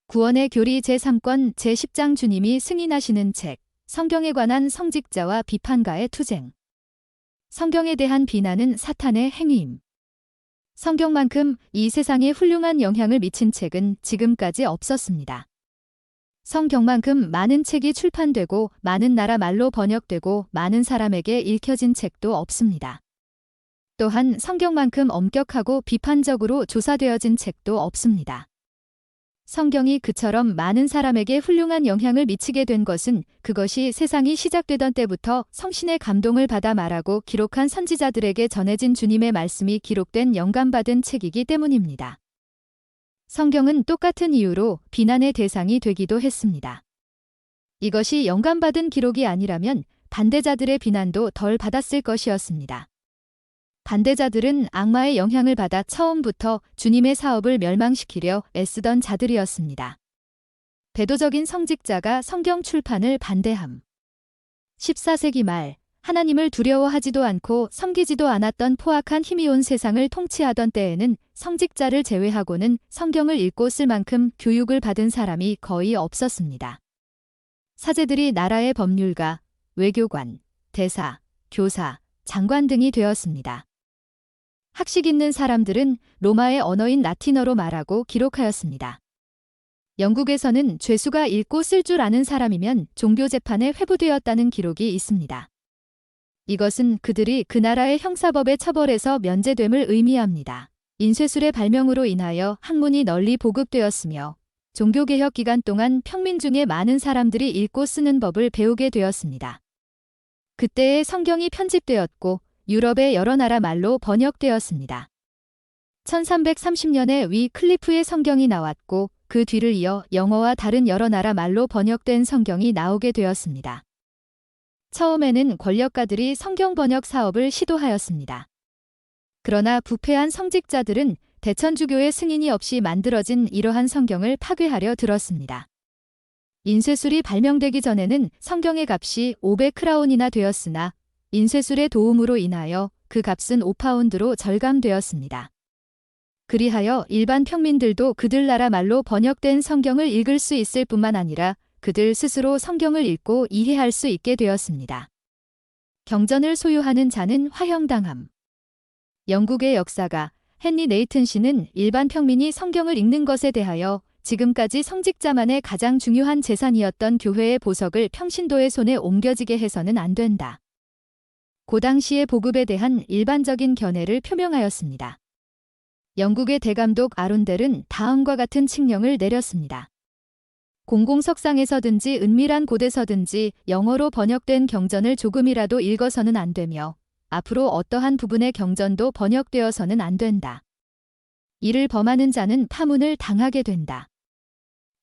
구원의 교리 제3권 제10장 주님이 승인하시는 책, 성경에 관한 성직자와 비판가의 투쟁. 성경에 대한 비난은 사탄의 행위임. 성경만큼 이 세상에 훌륭한 영향을 미친 책은 지금까지 없었습니다. 성경만큼 많은 책이 출판되고 많은 나라 말로 번역되고 많은 사람에게 읽혀진 책도 없습니다. 또한 성경만큼 엄격하고 비판적으로 조사되어진 책도 없습니다. 성경이 그처럼 많은 사람에게 훌륭한 영향을 미치게 된 것은 그것이 세상이 시작되던 때부터 성신의 감동을 받아 말하고 기록한 선지자들에게 전해진 주님의 말씀이 기록된 영감받은 책이기 때문입니다. 성경은 똑같은 이유로 비난의 대상이 되기도 했습니다. 이것이 영감받은 기록이 아니라면 반대자들의 비난도 덜 받았을 것이었습니다. 반대자들은 악마의 영향을 받아 처음부터 주님의 사업을 멸망시키려 애쓰던 자들이었습니다. 배도적인 성직자가 성경 출판을 반대함. 14세기 말 하나님을 두려워하지도 않고 섬기지도 않았던 포악한 힘이 온 세상을 통치하던 때에는 성직자를 제외하고는 성경을 읽고 쓸 만큼 교육을 받은 사람이 거의 없었습니다. 사제들이 나라의 법률가, 외교관, 대사, 교사, 장관 등이 되었습니다. 학식 있는 사람들은 로마의 언어인 라틴어로 말하고 기록하였습니다. 영국에서는 죄수가 읽고 쓸 줄 아는 사람이면 종교재판에 회부되었다는 기록이 있습니다. 이것은 그들이 그 나라의 형사법의 처벌에서 면제됨을 의미합니다. 인쇄술의 발명으로 인하여 학문이 널리 보급되었으며 종교개혁 기간 동안 평민 중에 많은 사람들이 읽고 쓰는 법을 배우게 되었습니다. 그때의 성경이 편집되었고 유럽의 여러 나라 말로 번역되었습니다. 1330년에 위 클리프의 성경이 나왔고 그 뒤를 이어 영어와 다른 여러 나라 말로 번역된 성경이 나오게 되었습니다. 처음에는 권력가들이 성경 번역 사업을 시도하였습니다. 그러나 부패한 성직자들은 대천주교의 승인이 없이 만들어진 이러한 성경을 파괴하려 들었습니다. 인쇄술이 발명되기 전에는 성경의 값이 500크라운이나 되었으나 인쇄술의 도움으로 인하여 그 값은 5파운드로 절감되었습니다. 그리하여 일반 평민들도 그들 나라 말로 번역된 성경을 읽을 수 있을 뿐만 아니라 그들 스스로 성경을 읽고 이해할 수 있게 되었습니다. 경전을 소유하는 자는 화형당함. 영국의 역사가 헨리 네이튼 씨는 일반 평민이 성경을 읽는 것에 대하여 지금까지 성직자만의 가장 중요한 재산이었던 교회의 보석을 평신도의 손에 옮겨지게 해서는 안 된다. 그 당시의 보급에 대한 일반적인 견해를 표명하였습니다. 영국의 대감독 아룬델은 다음과 같은 칙령을 내렸습니다. 공공석상에서든지 은밀한 곳에서든지 영어로 번역된 경전을 조금이라도 읽어서는 안 되며 앞으로 어떠한 부분의 경전도 번역되어서는 안 된다. 이를 범하는 자는 파문을 당하게 된다.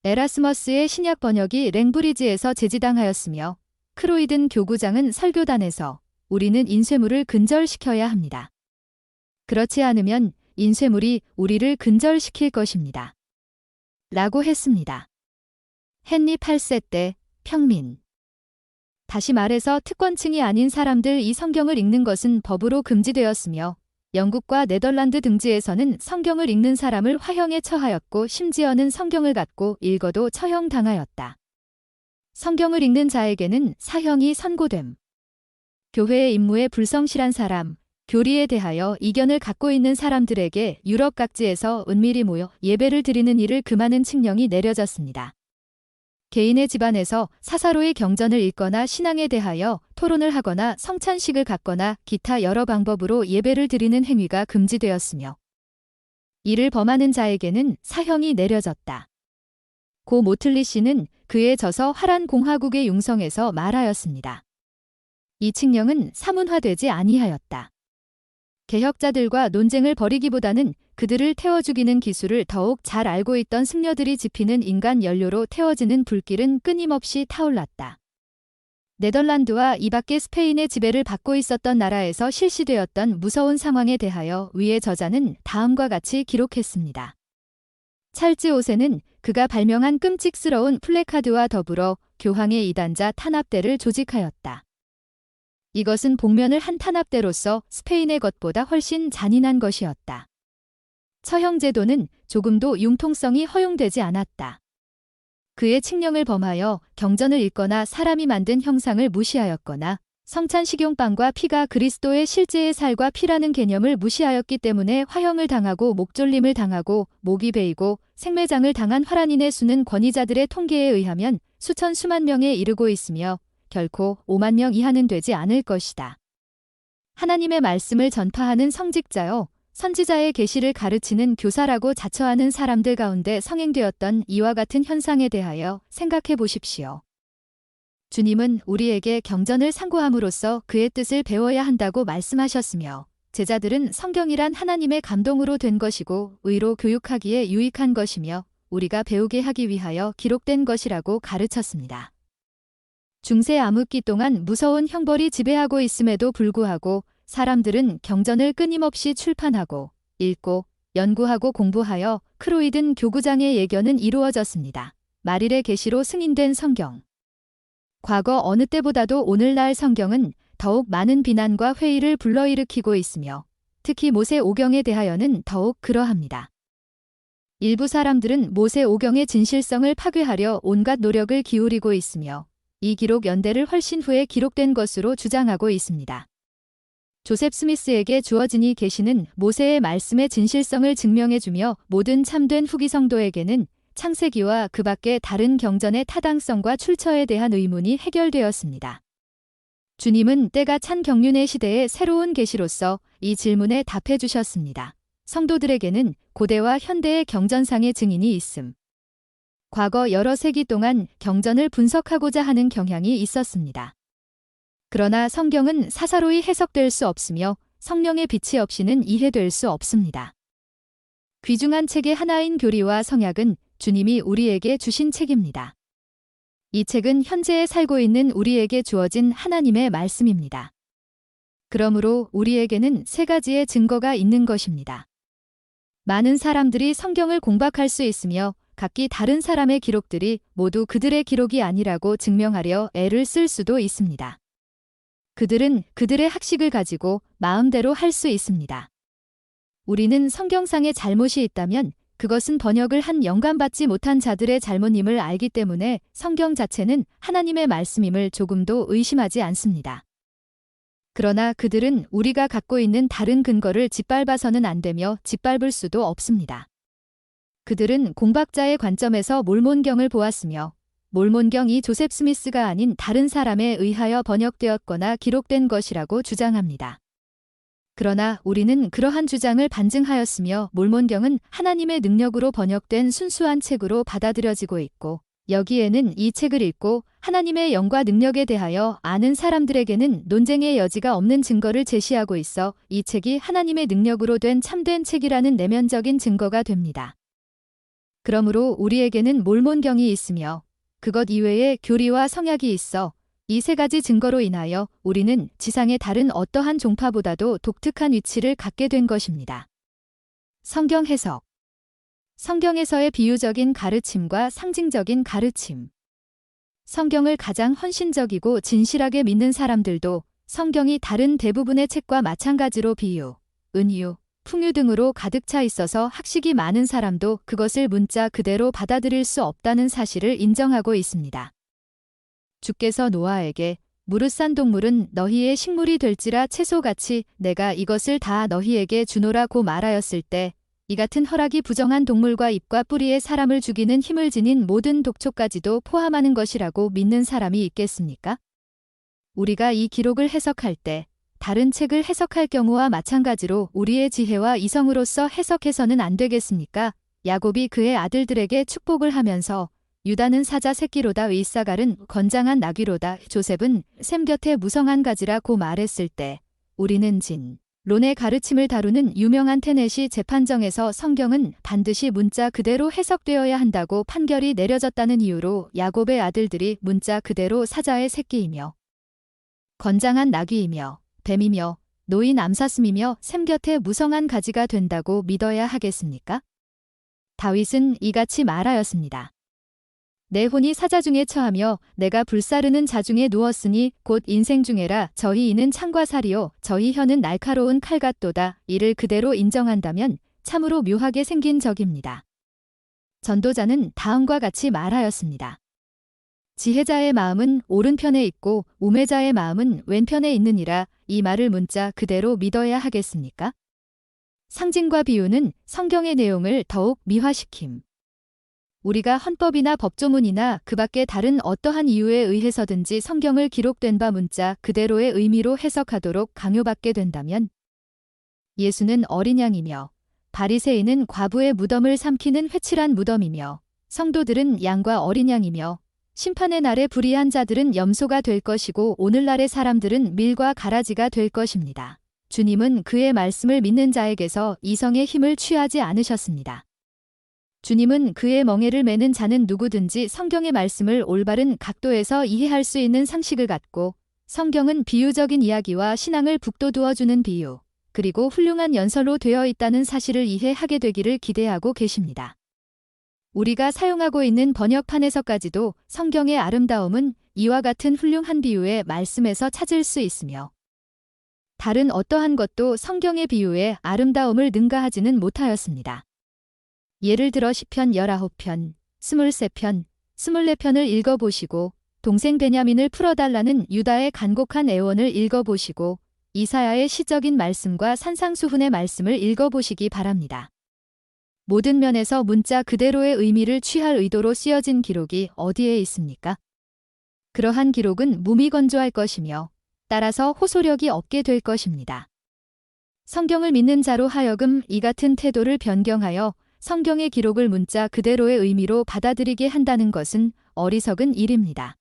에라스머스의 신약 번역이 랭브리지에서 제지당하였으며 크로이든 교구장은 설교단에서 우리는 인쇄물을 근절시켜야 합니다. 그렇지 않으면 인쇄물이 우리를 근절시킬 것입니다. 라고 했습니다. 헨리 8세 때 평민. 다시 말해서 특권층이 아닌 사람들 이 성경을 읽는 것은 법으로 금지되었으며 영국과 네덜란드 등지에서는 성경을 읽는 사람을 화형에 처하였고 심지어는 성경을 갖고 읽어도 처형당하였다. 성경을 읽는 자에게는 사형이 선고됨. 교회의 임무에 불성실한 사람, 교리에 대하여 이견을 갖고 있는 사람들에게 유럽 각지에서 은밀히 모여 예배를 드리는 일을 금하는 칙령이 내려졌습니다. 개인의 집안에서 사사로이 경전을 읽거나 신앙에 대하여 토론을 하거나 성찬식을 갖거나 기타 여러 방법으로 예배를 드리는 행위가 금지되었으며 이를 범하는 자에게는 사형이 내려졌다. 고 모틀리 씨는 그에 져서 화란 공화국의 융성에서 말하였습니다. 이 칙령은 사문화되지 아니하였다. 개혁자들과 논쟁을 벌이기보다는 그들을 태워 죽이는 기술을 더욱 잘 알고 있던 승려들이 지피는 인간 연료로 태워지는 불길은 끊임없이 타올랐다. 네덜란드와 이밖에 스페인의 지배를 받고 있었던 나라에서 실시되었던 무서운 상황에 대하여 위의 저자는 다음과 같이 기록했습니다. 찰즈 오세는 그가 발명한 끔찍스러운 플래카드와 더불어 교황의 이단자 탄압대를 조직하였다. 이것은 복면을 한 탄압대로서 스페인의 것보다 훨씬 잔인한 것이었다. 처형제도는 조금도 융통성이 허용되지 않았다. 그의 칙령을 범하여 경전을 읽거나 사람이 만든 형상을 무시하였거나 성찬 식용빵과 피가 그리스도의 실제의 살과 피라는 개념을 무시하였기 때문에 화형을 당하고 목졸림을 당하고 목이 베이고 생매장을 당한 화란인의 수는 권위자들의 통계에 의하면 수천 수만 명에 이르고 있으며 결코 5만 명 이하는 되지 않을 것이다. 하나님의 말씀을 전파하는 성직자요, 선지자의 계시를 가르치는 교사라고 자처하는 사람들 가운데 성행되었던 이와 같은 현상에 대하여 생각해 보십시오. 주님은 우리에게 경전을 상고함으로써 그의 뜻을 배워야 한다고 말씀하셨으며 제자들은 성경이란 하나님의 감동으로 된 것이고 의로 교육하기에 유익한 것이며 우리가 배우게 하기 위하여 기록된 것이라고 가르쳤습니다. 중세 암흑기 동안 무서운 형벌이 지배하고 있음에도 불구하고 사람들은 경전을 끊임없이 출판하고 읽고 연구하고 공부하여 크로이든 교구장의 예견은 이루어졌습니다. 말일의 계시로 승인된 성경. 과거 어느 때보다도 오늘날 성경은 더욱 많은 비난과 회의를 불러일으키고 있으며 특히 모세 오경에 대하여는 더욱 그러합니다. 일부 사람들은 모세 오경의 진실성을 파괴하려 온갖 노력을 기울이고 있으며 이 기록 연대를 훨씬 후에 기록된 것으로 주장하고 있습니다. 조셉 스미스에게 주어진 이 계시는 모세의 말씀의 진실성을 증명해주며 모든 참된 후기 성도에게는 창세기와 그 밖의 다른 경전의 타당성과 출처에 대한 의문이 해결되었습니다. 주님은 때가 찬 경륜의 시대의 새로운 계시로서 이 질문에 답해 주셨습니다. 성도들에게는 고대와 현대의 경전상의 증인이 있음. 과거 여러 세기 동안 경전을 분석하고자 하는 경향이 있었습니다. 그러나 성경은 사사로이 해석될 수 없으며 성령의 빛이 없이는 이해될 수 없습니다. 귀중한 책의 하나인 교리와 성약은 주님이 우리에게 주신 책입니다. 이 책은 현재에 살고 있는 우리에게 주어진 하나님의 말씀입니다. 그러므로 우리에게는 세 가지의 증거가 있는 것입니다. 많은 사람들이 성경을 공박할 수 있으며 각기 다른 사람의 기록들이 모두 그들의 기록이 아니라고 증명하려 애를 쓸 수도 있습니다. 그들은 그들의 학식을 가지고 마음대로 할 수 있습니다. 우리는 성경상에 잘못이 있다면 그것은 번역을 한 영감받지 못한 자들의 잘못임을 알기 때문에 성경 자체는 하나님의 말씀임을 조금도 의심하지 않습니다. 그러나 그들은 우리가 갖고 있는 다른 근거를 짓밟아서는 안 되며 짓밟을 수도 없습니다. 그들은 공박자의 관점에서 몰몬경을 보았으며 몰몬경이 조셉 스미스가 아닌 다른 사람에 의하여 번역되었거나 기록된 것이라고 주장합니다. 그러나 우리는 그러한 주장을 반증하였으며 몰몬경은 하나님의 능력으로 번역된 순수한 책으로 받아들여지고 있고 여기에는 이 책을 읽고 하나님의 영과 능력에 대하여 아는 사람들에게는 논쟁의 여지가 없는 증거를 제시하고 있어 이 책이 하나님의 능력으로 된 참된 책이라는 내면적인 증거가 됩니다. 그러므로 우리에게는 몰몬경이 있으며 그것 이외에 교리와 성약이 있어 이 세 가지 증거로 인하여 우리는 지상의 다른 어떠한 종파보다도 독특한 위치를 갖게 된 것입니다. 성경 해석. 성경에서의 비유적인 가르침과 상징적인 가르침. 성경을 가장 헌신적이고 진실하게 믿는 사람들도 성경이 다른 대부분의 책과 마찬가지로 비유, 은유, 풍유 등으로 가득 차 있어서 학식이 많은 사람도 그것을 문자 그대로 받아들일 수 없다는 사실을 인정하고 있습니다. 주께서 노아에게 무릇산 동물은 너희의 식물이 될지라 채소같이 내가 이것을 다 너희에게 주노라고 말하였을 때 이 같은 허락이 부정한 동물과 잎과 뿌리에 사람을 죽이는 힘을 지닌 모든 독초까지도 포함하는 것이라고 믿는 사람이 있겠습니까? 우리가 이 기록을 해석할 때 다른 책을 해석할 경우와 마찬가지로 우리의 지혜와 이성으로서 해석해서는 안 되겠습니까? 야곱이 그의 아들들에게 축복을 하면서 유다는 사자 새끼로다, 이사갈은 건장한 나귀로다, 조셉은 셈 곁에 무성한 가지라고 말했을 때 우리는 론의 가르침을 다루는 유명한 테넷이 재판정에서 성경은 반드시 문자 그대로 해석되어야 한다고 판결이 내려졌다는 이유로 야곱의 아들들이 문자 그대로 사자의 새끼이며 건장한 나귀이며 뱀이며 노인 암사슴이며 셈 곁에 무성한 가지가 된다고 믿어야 하겠습니까? 다윗은 이같이 말하였습니다. 내 혼이 사자 중에 처하며 내가 불사르는 자 중에 누웠으니 곧 인생 중에라. 저희 이는 창과 살이요 저희 혀는 날카로운 칼 같도다. 이를 그대로 인정한다면 참으로 묘하게 생긴 적입니다. 전도자는 다음과 같이 말하였습니다. 지혜자의 마음은 오른편에 있고 우매자의 마음은 왼편에 있느니라. 이 말을 문자 그대로 믿어야 하겠습니까? 상징과 비유는 성경의 내용을 더욱 미화시킴. 우리가 헌법이나 법조문이나 그 밖에 다른 어떠한 이유에 의해서든지 성경을 기록된 바 문자 그대로의 의미로 해석하도록 강요받게 된다면 예수는 어린 양이며 바리새인은 과부의 무덤을 삼키는 회칠한 무덤이며 성도들은 양과 어린 양이며 심판의 날에 불의한 자들은 염소가 될 것이고 오늘날의 사람들은 밀과 가라지가 될 것입니다. 주님은 그의 말씀을 믿는 자에게서 이성의 힘을 취하지 않으셨습니다. 주님은 그의 멍에를 매는 자는 누구든지 성경의 말씀을 올바른 각도에서 이해할 수 있는 상식을 갖고 성경은 비유적인 이야기와 신앙을 북돋우어주는 비유, 그리고 훌륭한 연설로 되어 있다는 사실을 이해하게 되기를 기대하고 계십니다. 우리가 사용하고 있는 번역판에서까지도 성경의 아름다움은 이와 같은 훌륭한 비유의 말씀에서 찾을 수 있으며 다른 어떠한 것도 성경의 비유의 아름다움을 능가하지는 못하였습니다. 예를 들어 시편 19편, 23편, 24편을 읽어보시고 동생 베냐민을 풀어달라는 유다의 간곡한 애원을 읽어보시고 이사야의 시적인 말씀과 산상수훈의 말씀을 읽어보시기 바랍니다. 모든 면에서 문자 그대로의 의미를 취할 의도로 쓰여진 기록이 어디에 있습니까? 그러한 기록은 무미건조할 것이며 따라서 호소력이 없게 될 것입니다. 성경을 믿는 자로 하여금 이 같은 태도를 변경하여 성경의 기록을 문자 그대로의 의미로 받아들이게 한다는 것은 어리석은 일입니다.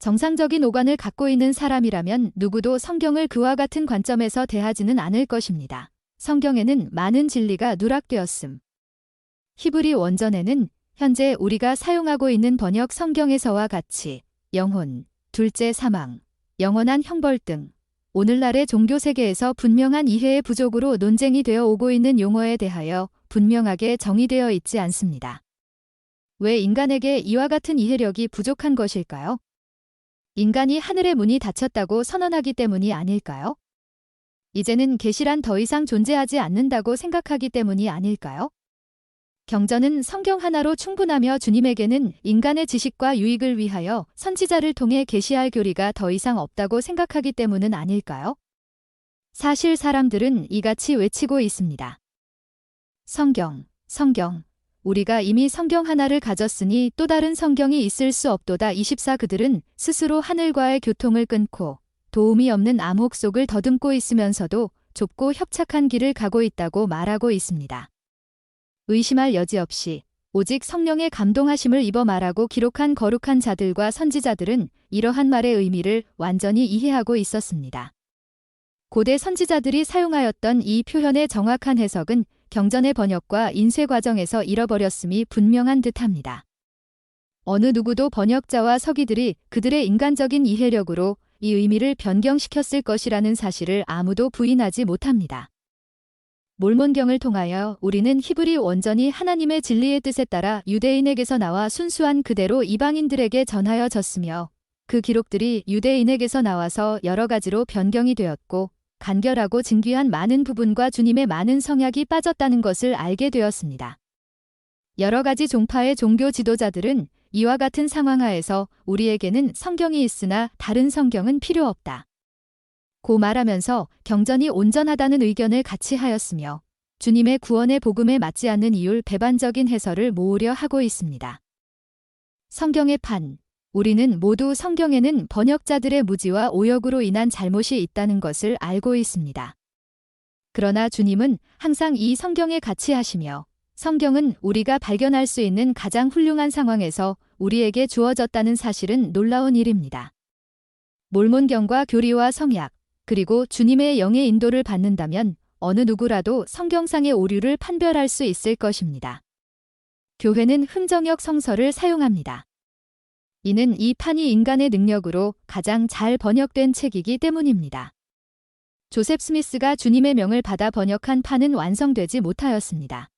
정상적인 오관을 갖고 있는 사람이라면 누구도 성경을 그와 같은 관점에서 대하지는 않을 것입니다. 성경에는 많은 진리가 누락되었음. 히브리 원전에는 현재 우리가 사용하고 있는 번역 성경에서와 같이 영혼, 둘째 사망, 영원한 형벌 등 오늘날의 종교 세계에서 분명한 이해의 부족으로 논쟁이 되어 오고 있는 용어에 대하여 분명하게 정의되어 있지 않습니다. 왜 인간에게 이와 같은 이해력이 부족한 것일까요? 인간이 하늘의 문이 닫혔다고 선언하기 때문이 아닐까요? 이제는 계시란 더 이상 존재하지 않는다고 생각하기 때문이 아닐까요? 경전은 성경 하나로 충분하며 주님에게는 인간의 지식과 유익을 위하여 선지자를 통해 계시할 교리가 더 이상 없다고 생각하기 때문은 아닐까요? 사실 사람들은 이같이 외치고 있습니다. 성경, 성경. 우리가 이미 성경 하나를 가졌으니 또 다른 성경이 있을 수 없도다. 24 그들은 스스로 하늘과의 교통을 끊고 도움이 없는 암흑 속을 더듬고 있으면서도 좁고 협착한 길을 가고 있다고 말하고 있습니다. 의심할 여지 없이 오직 성령의 감동하심을 입어 말하고 기록한 거룩한 자들과 선지자들은 이러한 말의 의미를 완전히 이해하고 있었습니다. 고대 선지자들이 사용하였던 이 표현의 정확한 해석은 경전의 번역과 인쇄 과정에서 잃어버렸음이 분명한 듯합니다. 어느 누구도 번역자와 서기들이 그들의 인간적인 이해력으로 이 의미를 변경시켰을 것이라는 사실을 아무도 부인하지 못합니다. 몰몬경을 통하여 우리는 히브리 원전이 하나님의 진리의 뜻에 따라 유대인에게서 나와 순수한 그대로 이방인들에게 전하여졌으며 그 기록들이 유대인에게서 나와서 여러 가지로 변경이 되었고 간결하고 진귀한 많은 부분과 주님의 많은 성약이 빠졌다는 것을 알게 되었습니다. 여러 가지 종파의 종교 지도자들은 이와 같은 상황 하에서 우리에게는 성경이 있으나 다른 성경은 필요 없다 고 말하면서 경전이 온전하다는 의견을 같이 하였으며 주님의 구원의 복음에 맞지 않는 이율 배반적인 해설을 모으려 하고 있습니다. 성경의 판. 우리는 모두 성경에는 번역자들의 무지와 오역으로 인한 잘못이 있다는 것을 알고 있습니다. 그러나 주님은 항상 이 성경에 같이 하시며 성경은 우리가 발견할 수 있는 가장 훌륭한 상황에서 우리에게 주어졌다는 사실은 놀라운 일입니다. 몰몬경과 교리와 성약, 그리고 주님의 영의 인도를 받는다면 어느 누구라도 성경상의 오류를 판별할 수 있을 것입니다. 교회는 흠정역 성서를 사용합니다. 이는 이 판이 인간의 능력으로 가장 잘 번역된 책이기 때문입니다. 조셉 스미스가 주님의 명을 받아 번역한 판은 완성되지 못하였습니다.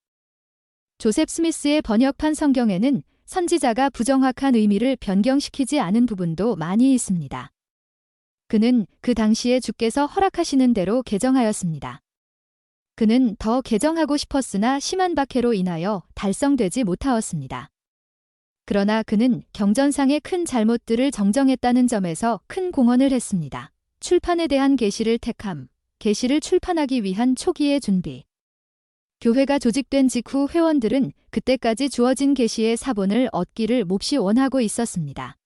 조셉 스미스의 번역판 성경에는 선지자가 부정확한 의미를 변경시키지 않은 부분도 많이 있습니다. 그는 그 당시에 주께서 허락하시는 대로 개정하였습니다. 그는 더 개정하고 싶었으나 심한 박해로 인하여 달성되지 못하였습니다. 그러나 그는 경전상의 큰 잘못들을 정정했다는 점에서 큰 공헌을 했습니다. 출판에 대한 계시를 택함, 계시를 출판하기 위한 초기의 준비. 교회가 조직된 직후 회원들은 그때까지 주어진 계시의 사본을 얻기를 몹시 원하고 있었습니다.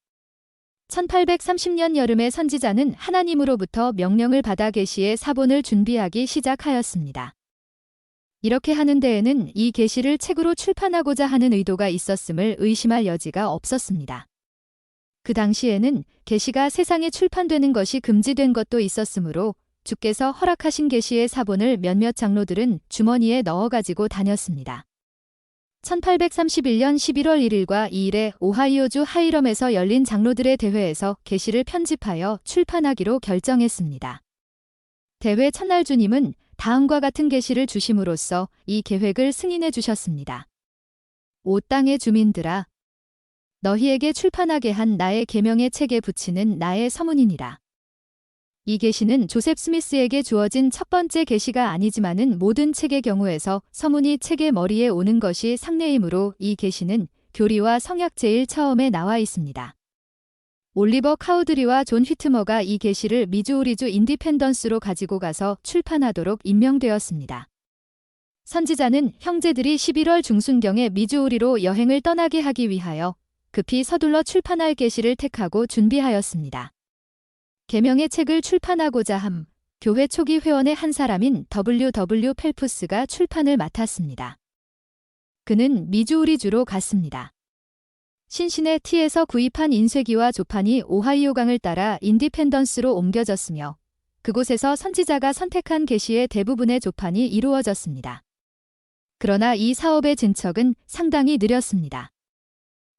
1830년 여름에 선지자는 하나님으로부터 명령을 받아 계시의 사본을 준비하기 시작하였습니다. 이렇게 하는 데에는 이 계시를 책으로 출판하고자 하는 의도가 있었음을 의심할 여지가 없었습니다. 그 당시에는 계시가 세상에 출판되는 것이 금지된 것도 있었으므로 주께서 허락하신 계시의 사본을 몇몇 장로들은 주머니에 넣어 가지고 다녔습니다. 1831년 11월 1일과 2일에 오하이오주 하이럼에서 열린 장로들의 대회에서 계시를 편집하여 출판하기로 결정했습니다. 대회 첫날 주님은 다음과 같은 계시를 주심으로써 이 계획을 승인해 주셨습니다. 오 땅의 주민들아, 너희에게 출판하게 한 나의 계명의 책에 붙이는 나의 서문이니라. 이 계시는 조셉 스미스에게 주어진 첫 번째 계시가 아니지만은 모든 책의 경우에서 서문이 책의 머리에 오는 것이 상례이므로 이 계시는 교리와 성약 제일 처음에 나와 있습니다. 올리버 카우드리와 존 휘트머가 이 계시를 미주리주 인디펜던스로 가지고 가서 출판하도록 임명되었습니다. 선지자는 형제들이 11월 중순경에 미주리로 여행을 떠나게 하기 위하여 급히 서둘러 출판할 계시를 택하고 준비하였습니다. 계명의 책을 출판하고자 함, 교회 초기 회원의 한 사람인 W.W. 펠프스가 출판을 맡았습니다. 그는 미주리주로 갔습니다. 신시내티에서 구입한 인쇄기와 조판이 오하이오강을 따라 인디펜던스로 옮겨졌으며 그곳에서 선지자가 선택한 계시의 대부분의 조판이 이루어졌습니다. 그러나 이 사업의 진척은 상당히 느렸습니다.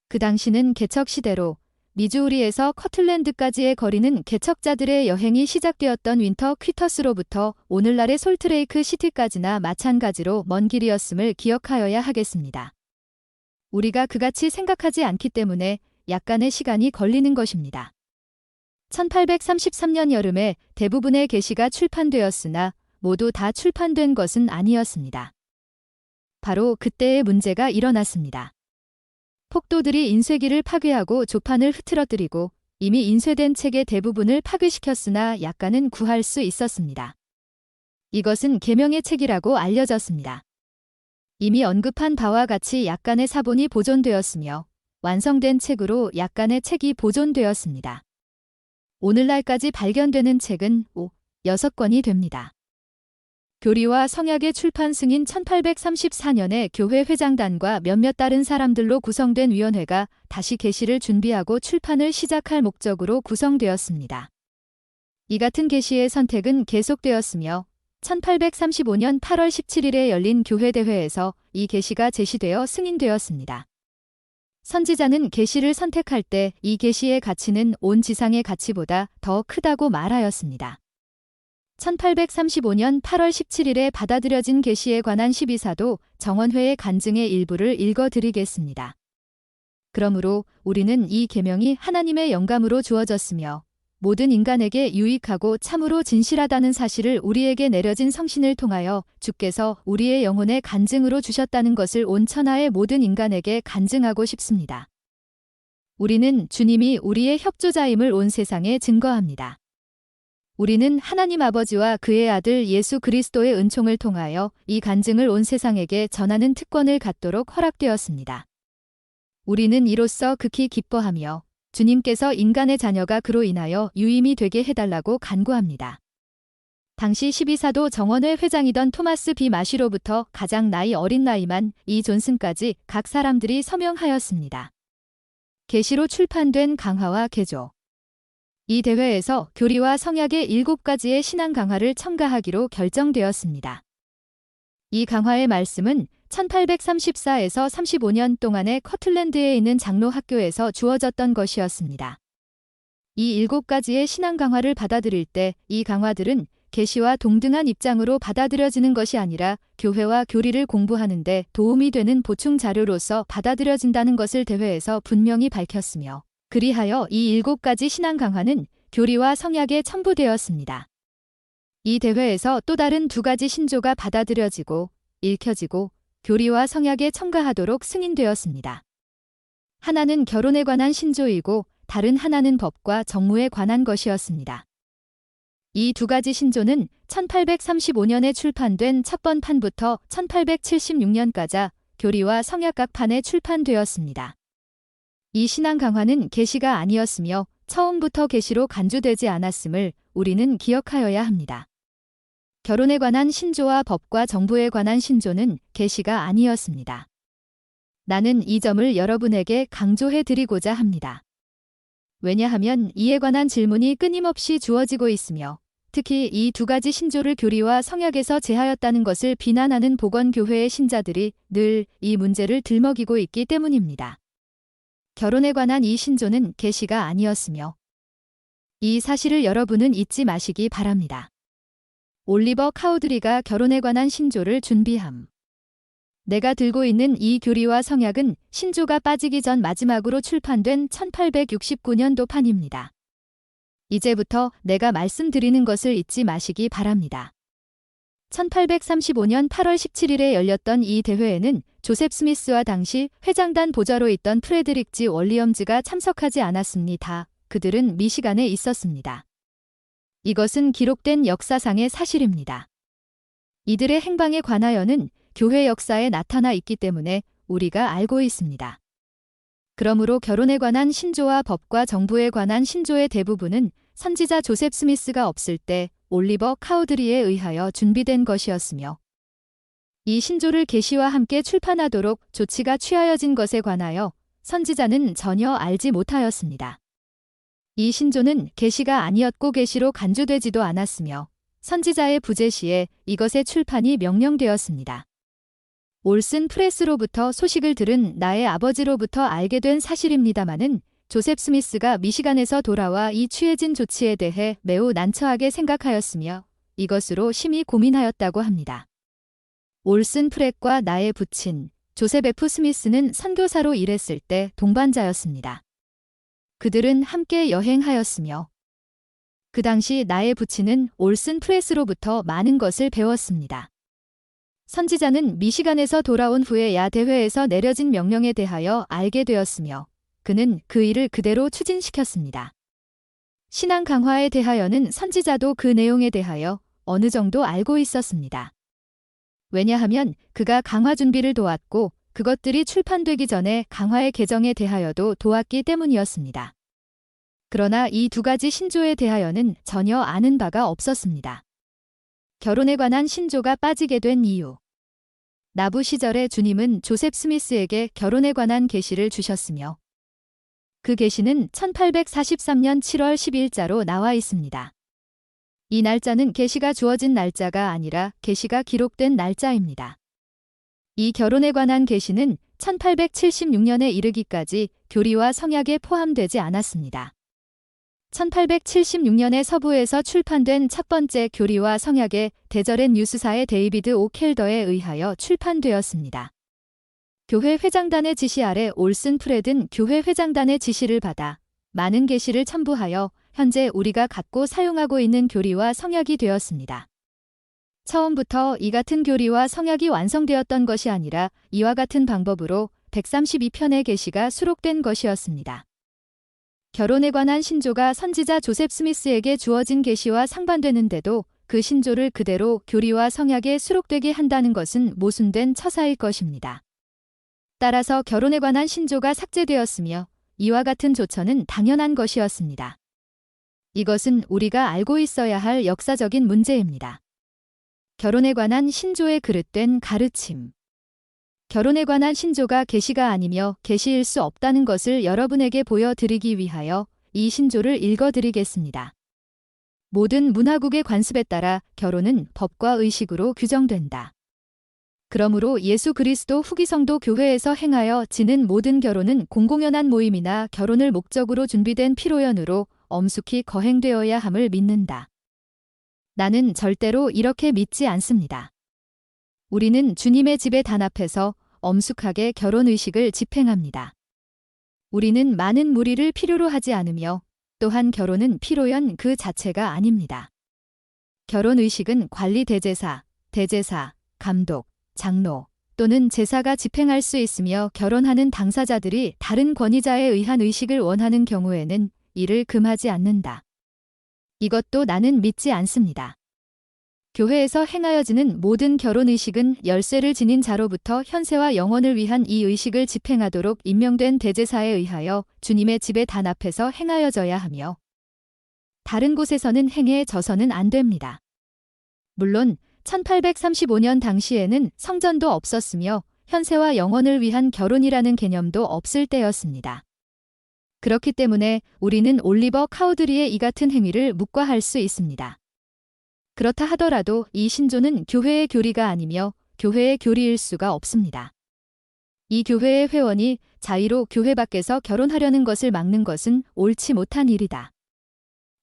그 당시는 개척 시대로 미주리에서 커틀랜드까지의 거리는 개척자들의 여행이 시작되었던 윈터 퀴터스로부터 오늘날의 솔트레이크 시티까지나 마찬가지로 먼 길이었음을 기억하여야 하겠습니다. 우리가 그같이 생각하지 않기 때문에 약간의 시간이 걸리는 것입니다. 1833년 여름에 대부분의 계시가 출판되었으나 모두 다 출판된 것은 아니었습니다. 바로 그때의 문제가 일어났습니다. 폭도들이 인쇄기를 파괴하고 조판을 흐트러뜨리고 이미 인쇄된 책의 대부분을 파괴시켰으나 약간은 구할 수 있었습니다. 이것은 계명의 책이라고 알려졌습니다. 이미 언급한 바와 같이 약간의 사본이 보존되었으며 완성된 책으로 약간의 책이 보존되었습니다. 오늘날까지 발견되는 책은 6권이 됩니다. 교리와 성약의 출판 승인 1834년에 교회 회장단과 몇몇 다른 사람들로 구성된 위원회가 다시 계시를 준비하고 출판을 시작할 목적으로 구성되었습니다. 이 같은 계시의 선택은 계속되었으며 1835년 8월 17일에 열린 교회 대회에서 이 계시가 제시되어 승인되었습니다. 선지자는 계시를 선택할 때 이 계시의 가치는 온 지상의 가치보다 더 크다고 말하였습니다. 1835년 8월 17일에 받아들여진 계시에 관한 12사도 정원회의 간증의 일부를 읽어드리겠습니다. 그러므로 우리는 이 계명이 하나님의 영감으로 주어졌으며 모든 인간에게 유익하고 참으로 진실하다는 사실을 우리에게 내려진 성신을 통하여 주께서 우리의 영혼의 간증으로 주셨다는 것을 온 천하의 모든 인간에게 간증하고 싶습니다. 우리는 주님이 우리의 협조자임을 온 세상에 증거합니다. 우리는 하나님 아버지와 그의 아들 예수 그리스도의 은총을 통하여 이 간증을 온 세상에게 전하는 특권을 갖도록 허락되었습니다. 우리는 이로써 극히 기뻐하며 주님께서 인간의 자녀가 그로 인하여 유임이 되게 해달라고 간구합니다. 당시 12사도 정원회 회장이던 토마스 B. 마시로부터 가장 나이 어린 라이만 이 존슨까지 각 사람들이 서명하였습니다. 계시로 출판된 강화와 개조. 이 대회에서 교리와 성약의 7가지의 신앙 강화를 첨가하기로 결정되었습니다. 이 강화의 말씀은 1834에서 35년 동안에 커틀랜드에 있는 장로 학교에서 주어졌던 것이었습니다. 이 7가지의 신앙 강화를 받아들일 때 이 강화들은 계시와 동등한 입장으로 받아들여지는 것이 아니라 교회와 교리를 공부하는 데 도움이 되는 보충 자료로서 받아들여진다는 것을 대회에서 분명히 밝혔으며 그리하여 이 7가지 신앙 강화는 교리와 성약에 첨부되었습니다. 이 대회에서 또 다른 두 가지 신조가 받아들여지고 읽혀지고 교리와 성약에 첨가하도록 승인되었습니다. 하나는 결혼에 관한 신조이고 다른 하나는 법과 정무에 관한 것이었습니다. 이 두 가지 신조는 1835년에 출판된 첫 번판부터 1876년까지 교리와 성약 각 판에 출판되었습니다. 이 신앙 강화는 계시가 아니었으며 처음부터 계시로 간주되지 않았음을 우리는 기억하여야 합니다. 결혼에 관한 신조와 법과 정부에 관한 신조는 계시가 아니었습니다. 나는 이 점을 여러분에게 강조해 드리고자 합니다. 왜냐하면 이에 관한 질문이 끊임없이 주어지고 있으며 특히 이 두 가지 신조를 교리와 성약에서 제하였다는 것을 비난하는 복원교회의 신자들이 늘 이 문제를 들먹이고 있기 때문입니다. 결혼에 관한 이 신조는 계시가 아니었으며 이 사실을 여러분은 잊지 마시기 바랍니다. 올리버 카우드리가 결혼에 관한 신조를 준비함. 내가 들고 있는 이 교리와 성약은 신조가 빠지기 전 마지막으로 출판된 1869년도 판입니다. 이제부터 내가 말씀드리는 것을 잊지 마시기 바랍니다. 1835년 8월 17일에 열렸던 이 대회에는 조셉 스미스와 당시 회장단 보좌로 있던 프레드릭 G 월리엄즈가 참석하지 않았습니다. 그들은 미시간에 있었습니다. 이것은 기록된 역사상의 사실입니다. 이들의 행방에 관하여는 교회 역사에 나타나 있기 때문에 우리가 알고 있습니다. 그러므로 결혼에 관한 신조와 법과 정부에 관한 신조의 대부분은 선지자 조셉 스미스가 없을 때 올리버 카우드리에 의하여 준비된 것이었으며 이 신조를 계시와 함께 출판하도록 조치가 취하여진 것에 관하여 선지자는 전혀 알지 못하였습니다. 이 신조는 계시가 아니었고 계시로 간주되지도 않았으며 선지자의 부재 시에 이것의 출판이 명령되었습니다. 올슨 프레스로부터 소식을 들은 나의 아버지로부터 알게 된 사실입니다마는 조셉 스미스가 미시간에서 돌아와 이 취해진 조치에 대해 매우 난처하게 생각하였으며 이것으로 심히 고민하였다고 합니다. 올슨 프렛과 나의 부친 조셉 F. 스미스는 선교사로 일했을 때 동반자였습니다. 그들은 함께 여행하였으며 그 당시 나의 부친은 올슨 프레스로부터 많은 것을 배웠습니다. 선지자는 미시간에서 돌아온 후에 야 대회에서 내려진 명령에 대하여 알게 되었으며 그는 그 일을 그대로 추진시켰습니다. 신앙 강화에 대하여는 선지자도 그 내용에 대하여 어느 정도 알고 있었습니다. 왜냐하면 그가 강화 준비를 도왔고 그것들이 출판되기 전에 강화의 개정에 대하여도 도왔기 때문이었습니다. 그러나 이 두 가지 신조에 대하여는 전혀 아는 바가 없었습니다. 결혼에 관한 신조가 빠지게 된 이유. 나부 시절에 주님은 조셉 스미스에게 결혼에 관한 계시를 주셨으며 그 계시는 1843년 7월 10일자로 나와 있습니다. 이 날짜는 계시가 주어진 날짜가 아니라 계시가 기록된 날짜입니다. 이 결혼에 관한 계시는 1876년에 이르기까지 교리와 성약에 포함되지 않았습니다. 1876년에 서부에서 출판된 첫 번째 교리와 성약의 대절엔 뉴스사의 데이비드 오 켈더에 의하여 출판되었습니다. 교회 회장단의 지시 아래 올슨 프렛은 교회 회장단의 지시를 받아 많은 계시를 첨부하여 현재 우리가 갖고 사용하고 있는 교리와 성약이 되었습니다. 처음부터 이 같은 교리와 성약이 완성되었던 것이 아니라 이와 같은 방법으로 132편의 계시가 수록된 것이었습니다. 결혼에 관한 신조가 선지자 조셉 스미스에게 주어진 계시와 상반되는데도 그 신조를 그대로 교리와 성약에 수록되게 한다는 것은 모순된 처사일 것입니다. 따라서 결혼에 관한 신조가 삭제되었으며 이와 같은 조처는 당연한 것이었습니다. 이것은 우리가 알고 있어야 할 역사적인 문제입니다. 결혼에 관한 신조에 그릇된 가르침. 결혼에 관한 신조가 계시가 아니며 계시일 수 없다는 것을 여러분에게 보여드리기 위하여 이 신조를 읽어드리겠습니다. 모든 문화국의 관습에 따라 결혼은 법과 의식으로 규정된다. 그러므로 예수 그리스도 후기 성도 교회에서 행하여 지는 모든 결혼은 공공연한 모임이나 결혼을 목적으로 준비된 피로연으로 엄숙히 거행되어야 함을 믿는다. 나는 절대로 이렇게 믿지 않습니다. 우리는 주님의 집에 단합해서 엄숙하게 결혼의식을 집행합니다. 우리는 많은 무리를 필요로 하지 않으며 또한 결혼은 피로연 그 자체가 아닙니다. 결혼의식은 관리 대제사, 감독, 장로 또는 제사가 집행할 수 있으며 결혼하는 당사자들이 다른 권위자에 의한 의식을 원하는 경우에는 이를 금하지 않는다. 이것도 나는 믿지 않습니다. 교회에서 행하여지는 모든 결혼의식은 열쇠를 지닌 자로부터 현세와 영원을 위한 이 의식을 집행하도록 임명된 대제사에 의하여 주님의 집의 단 앞에서 행하여져야 하며 다른 곳에서는 행해져서는 안 됩니다. 물론 1835년 당시에는 성전도 없었으며 현세와 영원을 위한 결혼이라는 개념도 없을 때였습니다. 그렇기 때문에 우리는 올리버 카우드리의 이 같은 행위를 묵과할 수 있습니다. 그렇다 하더라도 이 신조는 교회의 교리가 아니며 교회의 교리일 수가 없습니다. 이 교회의 회원이 자의로 교회 밖에서 결혼하려는 것을 막는 것은 옳지 못한 일이다.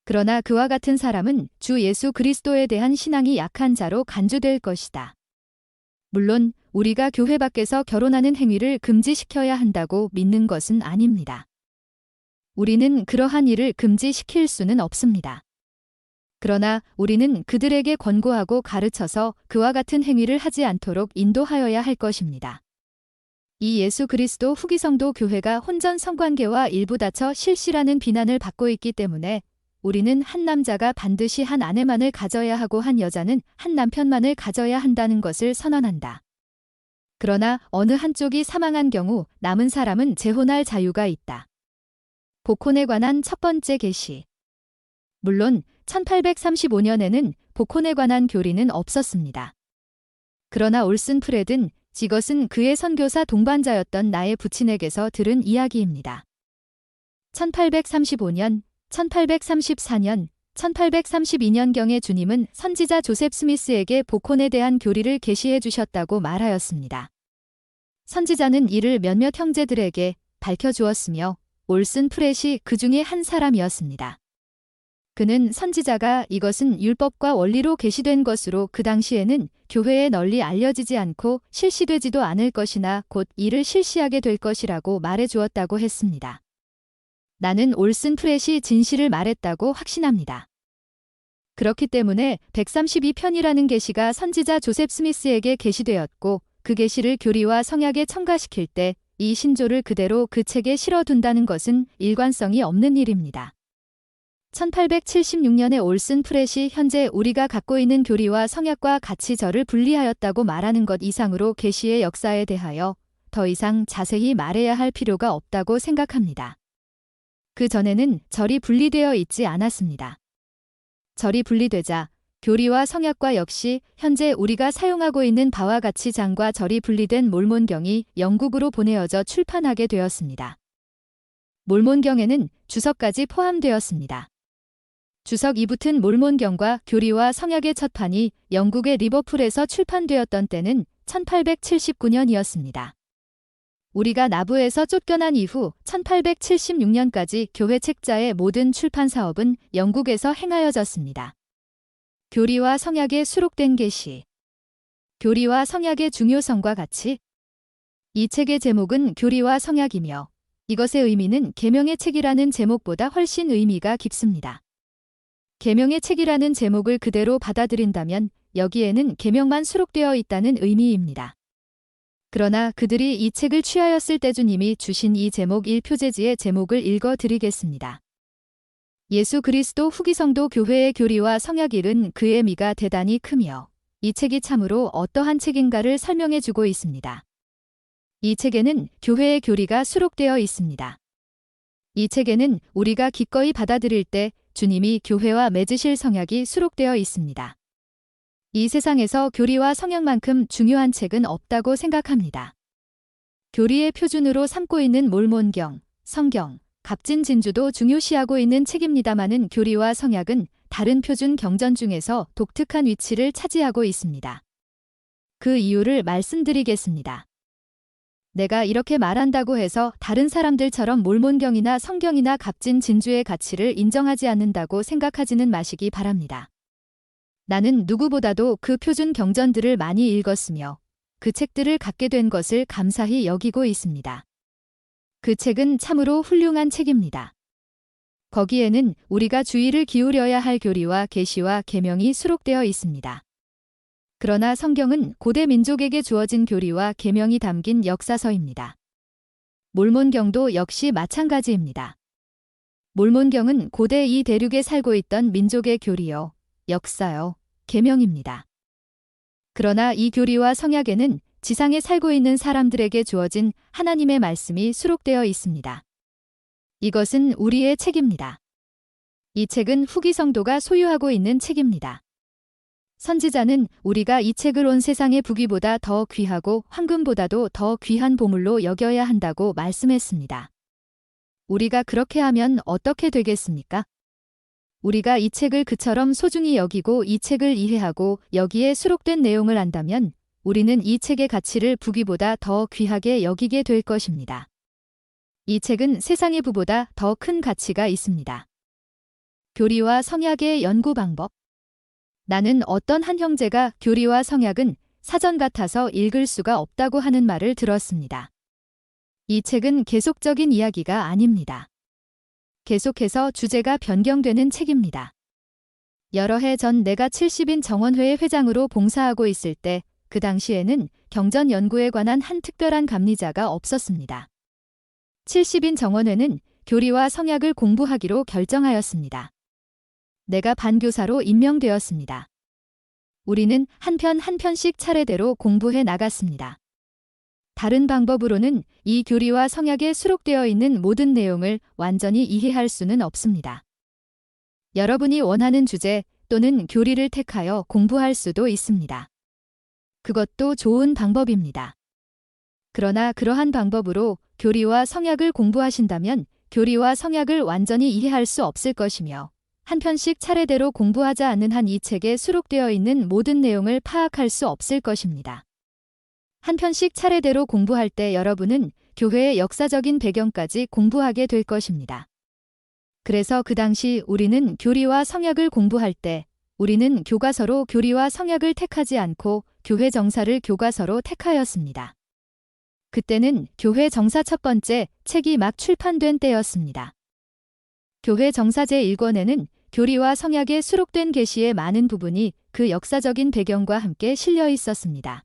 그러나 그와 같은 사람은 주 예수 그리스도에 대한 신앙이 약한 자로 간주될 것이다. 물론 우리가 교회 밖에서 결혼하는 행위를 금지시켜야 한다고 믿는 것은 아닙니다. 우리는 그러한 일을 금지시킬 수는 없습니다. 그러나 우리는 그들에게 권고하고 가르쳐서 그와 같은 행위를 하지 않도록 인도하여야 할 것입니다. 이 예수 그리스도 후기성도 교회가 혼전 성관계와 일부 다처 실시라는 비난을 받고 있기 때문에 우리는 한 남자가 반드시 한 아내만을 가져야 하고 한 여자는 한 남편만을 가져야 한다는 것을 선언한다. 그러나 어느 한쪽이 사망한 경우 남은 사람은 재혼할 자유가 있다. 복혼에 관한 첫 번째 계시. 물론 1835년에는 복혼에 관한 교리는 없었습니다. 그러나 올슨 프레든 이것은 그의 선교사 동반자였던 나의 부친에게서 들은 이야기입니다. 1835년, 1834년, 1832년경에 주님은 선지자 조셉 스미스에게 복혼에 대한 교리를 계시해 주셨다고 말하였습니다. 선지자는 이를 몇몇 형제들에게 밝혀주었으며 올슨 프렛이 그 중에 한 사람이었습니다. 그는 선지자가 이것은 율법과 원리로 계시된 것으로 그 당시에는 교회에 널리 알려지지 않고 실시되지도 않을 것이나 곧 이를 실시하게 될 것이라고 말해 주었다고 했습니다. 나는 올슨 프렛이 진실을 말했다고 확신합니다. 그렇기 때문에 132편이라는 계시가 선지자 조셉 스미스에게 계시되었고 그 계시를 교리와 성약에 첨가시킬 때 이 신조를 그대로 그 책에 실어둔다는 것은 일관성이 없는 일입니다. 1876년에 올슨 프렛이 현재 우리가 갖고 있는 교리와 성약과 같이 저를 분리하였다고 말하는 것 이상으로 계시의 역사에 대하여 더 이상 자세히 말해야 할 필요가 없다고 생각합니다. 그 전에는 절이 분리되어 있지 않았습니다. 절이 분리되자 교리와 성약과 역시 현재 우리가 사용하고 있는 바와 같이 장과 절이 분리된 몰몬경이 영국으로 보내어져 출판하게 되었습니다. 몰몬경에는 주석까지 포함되었습니다. 주석이 붙은 몰몬경과 교리와 성약의 첫 판이 영국의 리버풀에서 출판되었던 때는 1879년이었습니다. 우리가 나부에서 쫓겨난 이후 1876년까지 교회 책자의 모든 출판 사업은 영국에서 행하여졌습니다. 교리와 성약에 수록된 계시. 교리와 성약의 중요성과 같이 이 책의 제목은 교리와 성약이며 이것의 의미는 계명의 책이라는 제목보다 훨씬 의미가 깊습니다. 계명의 책이라는 제목을 그대로 받아들인다면 여기에는 계명만 수록되어 있다는 의미입니다. 그러나 그들이 이 책을 취하였을 때 주님이 주신 이 제목 1표제지의 제목을 읽어드리겠습니다. 예수 그리스도 후기성도 교회의 교리와 성약일은 그의 미가 대단히 크며 이 책이 참으로 어떠한 책인가를 설명해주고 있습니다. 이 책에는 교회의 교리가 수록되어 있습니다. 이 책에는 우리가 기꺼이 받아들일 때 주님이 교회와 맺으실 성약이 수록되어 있습니다. 이 세상에서 교리와 성약만큼 중요한 책은 없다고 생각합니다. 교리의 표준으로 삼고 있는 몰몬경, 성경, 갑진진주도 중요시하고 있는 책입니다마는 교리와 성약은 다른 표준 경전 중에서 독특한 위치를 차지하고 있습니다. 그 이유를 말씀드리겠습니다. 내가 이렇게 말한다고 해서 다른 사람들처럼 몰몬경이나 성경이나 갑진진주의 가치를 인정하지 않는다고 생각하지는 마시기 바랍니다. 나는 누구보다도 그 표준 경전들을 많이 읽었으며 그 책들을 갖게 된 것을 감사히 여기고 있습니다. 그 책은 참으로 훌륭한 책입니다. 거기에는 우리가 주의를 기울여야 할 교리와 계시와 계명이 수록되어 있습니다. 그러나 성경은 고대 민족에게 주어진 교리와 계명이 담긴 역사서입니다. 몰몬경도 역시 마찬가지입니다. 몰몬경은 고대 이 대륙에 살고 있던 민족의 교리요, 역사요, 계명입니다. 그러나 이 교리와 성약에는 지상에 살고 있는 사람들에게 주어진 하나님의 말씀이 수록되어 있습니다. 이것은 우리의 책입니다. 이 책은 후기 성도가 소유하고 있는 책입니다. 선지자는 우리가 이 책을 온 세상의 부귀보다 더 귀하고 황금보다도 더 귀한 보물로 여겨야 한다고 말씀했습니다. 우리가 그렇게 하면 어떻게 되겠습니까? 우리가 이 책을 그처럼 소중히 여기고 이 책을 이해하고 여기에 수록된 내용을 안다면 우리는 이 책의 가치를 부귀보다 더 귀하게 여기게 될 것입니다. 이 책은 세상의 부보다 더 큰 가치가 있습니다. 교리와 성약의 연구 방법. 나는 어떤 한 형제가 교리와 성약은 사전 같아서 읽을 수가 없다고 하는 말을 들었습니다. 이 책은 계속적인 이야기가 아닙니다. 계속해서 주제가 변경되는 책입니다. 여러 해 전 내가 70인 정원회의 회장으로 봉사하고 있을 때 그 당시에는 경전 연구에 관한 한 특별한 감리자가 없었습니다. 70인 정원회는 교리와 성약을 공부하기로 결정하였습니다. 내가 반교사로 임명되었습니다. 우리는 한 편 한 편씩 차례대로 공부해 나갔습니다. 다른 방법으로는 이 교리와 성약에 수록되어 있는 모든 내용을 완전히 이해할 수는 없습니다. 여러분이 원하는 주제 또는 교리를 택하여 공부할 수도 있습니다. 그것도 좋은 방법입니다. 그러나 그러한 방법으로 교리와 성약을 공부하신다면 교리와 성약을 완전히 이해할 수 없을 것이며 한 편씩 차례대로 공부하지 않는 한 이 책에 수록되어 있는 모든 내용을 파악할 수 없을 것입니다. 한 편씩 차례대로 공부할 때 여러분은 교회의 역사적인 배경까지 공부하게 될 것입니다. 그래서 그 당시 우리는 교리와 성약을 공부할 때 우리는 교과서로 교리와 성약을 택하지 않고 교회 정사를 교과서로 택하였습니다. 그때는 교회 정사 첫 번째 책이 막 출판된 때였습니다. 교회 정사 제1권에는 교리와 성약에 수록된 계시의 많은 부분이 그 역사적인 배경과 함께 실려 있었습니다.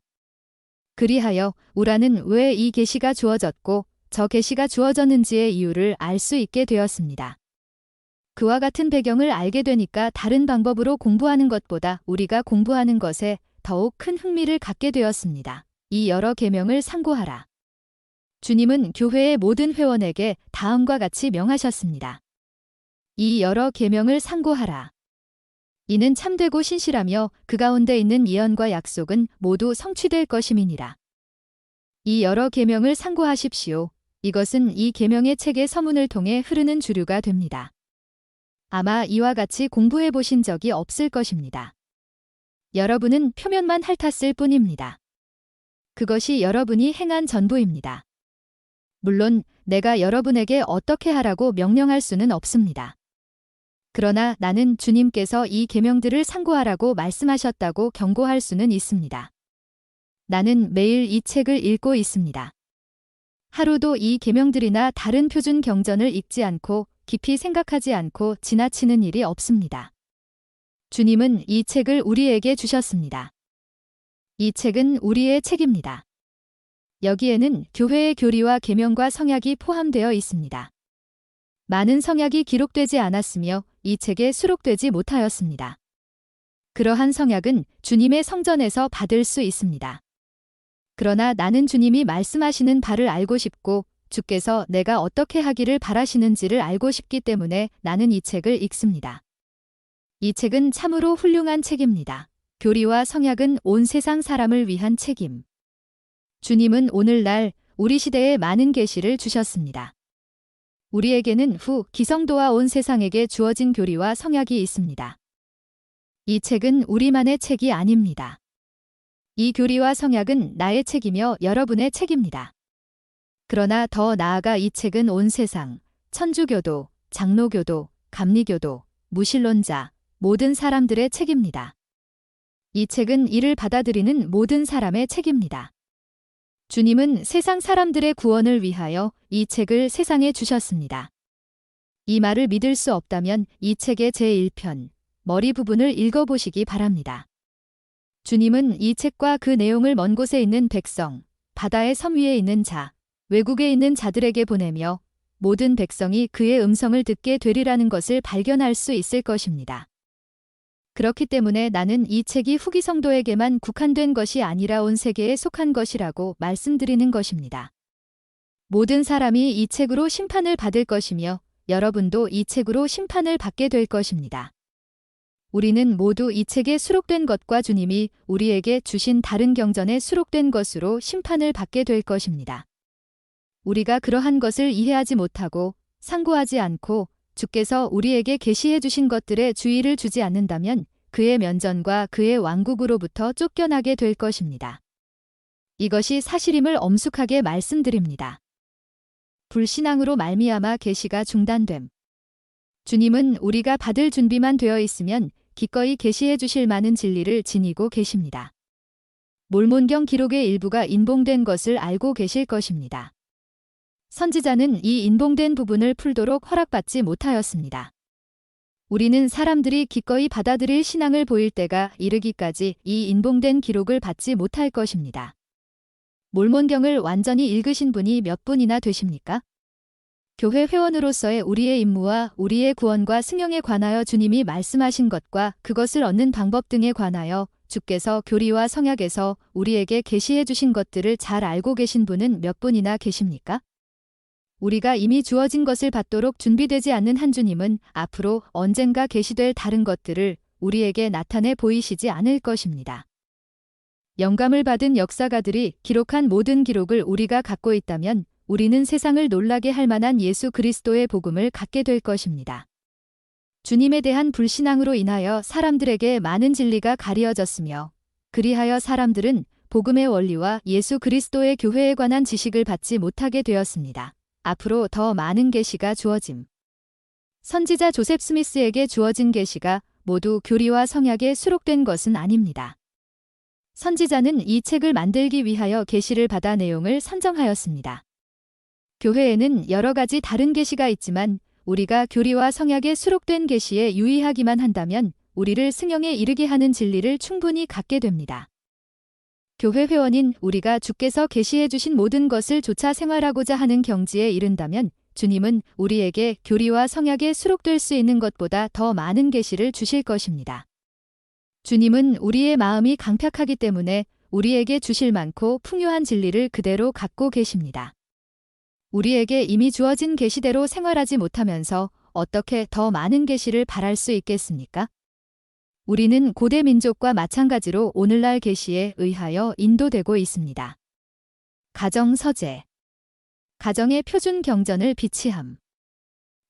그리하여 우라는 왜 이 계시가 주어졌고 저 계시가 주어졌는지의 이유를 알 수 있게 되었습니다. 그와 같은 배경을 알게 되니까 다른 방법으로 공부하는 것보다 우리가 공부하는 것에 더욱 큰 흥미를 갖게 되었습니다. 이 여러 계명을 상고하라. 주님은 교회의 모든 회원에게 다음과 같이 명하셨습니다. 이 여러 계명을 상고하라. 이는 참되고 신실하며 그 가운데 있는 예언과 약속은 모두 성취될 것임이니라. 이 여러 계명을 상고하십시오. 이것은 이 계명의 책의 서문을 통해 흐르는 주류가 됩니다. 아마 이와 같이 공부해 보신 적이 없을 것입니다. 여러분은 표면만 핥았을 뿐입니다. 그것이 여러분이 행한 전부입니다. 물론 내가 여러분에게 어떻게 하라고 명령할 수는 없습니다. 그러나 나는 주님께서 이 계명들을 상고하라고 말씀하셨다고 경고할 수는 있습니다. 나는 매일 이 책을 읽고 있습니다. 하루도 이 계명들이나 다른 표준 경전을 읽지 않고 깊이 생각하지 않고 지나치는 일이 없습니다. 주님은 이 책을 우리에게 주셨습니다. 이 책은 우리의 책입니다. 여기에는 교회의 교리와 계명과 성약이 포함되어 있습니다. 많은 성약이 기록되지 않았으며 이 책에 수록되지 못하였습니다. 그러한 성약은 주님의 성전에서 받을 수 있습니다. 그러나 나는 주님이 말씀하시는 바를 알고 싶고 주께서 내가 어떻게 하기를 바라시는지를 알고 싶기 때문에 나는 이 책을 읽습니다. 이 책은 참으로 훌륭한 책입니다. 교리와 성약은 온 세상 사람을 위한 책임. 주님은 오늘날 우리 시대에 많은 계시를 주셨습니다. 우리에게는 후 기성도와 온 세상에게 주어진 교리와 성약이 있습니다. 이 책은 우리만의 책이 아닙니다. 이 교리와 성약은 나의 책이며 여러분의 책입니다. 그러나 더 나아가 이 책은 온 세상, 천주교도, 장로교도, 감리교도, 무신론자, 모든 사람들의 책입니다. 이 책은 이를 받아들이는 모든 사람의 책입니다. 주님은 세상 사람들의 구원을 위하여 이 책을 세상에 주셨습니다. 이 말을 믿을 수 없다면 이 책의 제1편, 머리 부분을 읽어보시기 바랍니다. 주님은 이 책과 그 내용을 먼 곳에 있는 백성, 바다의 섬 위에 있는 자, 외국에 있는 자들에게 보내며 모든 백성이 그의 음성을 듣게 되리라는 것을 발견할 수 있을 것입니다. 그렇기 때문에 나는 이 책이 후기 성도에게만 국한된 것이 아니라 온 세계에 속한 것이라고 말씀드리는 것입니다. 모든 사람이 이 책으로 심판을 받을 것이며 여러분도 이 책으로 심판을 받게 될 것입니다. 우리는 모두 이 책에 수록된 것과 주님이 우리에게 주신 다른 경전에 수록된 것으로 심판을 받게 될 것입니다. 우리가 그러한 것을 이해하지 못하고 상고하지 않고 주께서 우리에게 계시해 주신 것들에 주의를 주지 않는다면 그의 면전과 그의 왕국으로부터 쫓겨나게 될 것입니다. 이것이 사실임을 엄숙하게 말씀드립니다. 불신앙으로 말미암아 계시가 중단됨. 주님은 우리가 받을 준비만 되어 있으면 기꺼이 계시해 주실 많은 진리를 지니고 계십니다. 몰몬경 기록의 일부가 인봉된 것을 알고 계실 것입니다. 선지자는 이 인봉된 부분을 풀도록 허락받지 못하였습니다. 우리는 사람들이 기꺼이 받아들일 신앙을 보일 때가 이르기까지 이 인봉된 기록을 받지 못할 것입니다. 몰몬경을 완전히 읽으신 분이 몇 분이나 되십니까? 교회 회원으로서의 우리의 임무와 우리의 구원과 승용에 관하여 주님이 말씀하신 것과 그것을 얻는 방법 등에 관하여 주께서 교리와 성약에서 우리에게 계시해 주신 것들을 잘 알고 계신 분은 몇 분이나 계십니까? 우리가 이미 주어진 것을 받도록 준비되지 않는 한 주님은 앞으로 언젠가 계시될 다른 것들을 우리에게 나타내 보이시지 않을 것입니다. 영감을 받은 역사가들이 기록한 모든 기록을 우리가 갖고 있다면 우리는 세상을 놀라게 할 만한 예수 그리스도의 복음을 갖게 될 것입니다. 주님에 대한 불신앙으로 인하여 사람들에게 많은 진리가 가리어졌으며 그리하여 사람들은 복음의 원리와 예수 그리스도의 교회에 관한 지식을 받지 못하게 되었습니다. 앞으로 더 많은 계시가 주어짐. 선지자 조셉 스미스에게 주어진 계시가 모두 교리와 성약에 수록된 것은 아닙니다. 선지자는 이 책을 만들기 위하여 계시를 받아 내용을 선정하였습니다. 교회에는 여러 가지 다른 계시가 있지만 우리가 교리와 성약에 수록된 계시에 유의하기만 한다면 우리를 승용에 이르게 하는 진리를 충분히 갖게 됩니다. 교회 회원인 우리가 주께서 계시해 주신 모든 것을 조차 생활하고자 하는 경지에 이른다면 주님은 우리에게 교리와 성약에 수록될 수 있는 것보다 더 많은 계시를 주실 것입니다. 주님은 우리의 마음이 강팍하기 때문에 우리에게 주실 많고 풍요한 진리를 그대로 갖고 계십니다. 우리에게 이미 주어진 계시대로 생활하지 못하면서 어떻게 더 많은 계시를 바랄 수 있겠습니까? 우리는 고대 민족과 마찬가지로 오늘날 계시에 의하여 인도되고 있습니다. 가정 서재. 가정의 표준 경전을 비치함.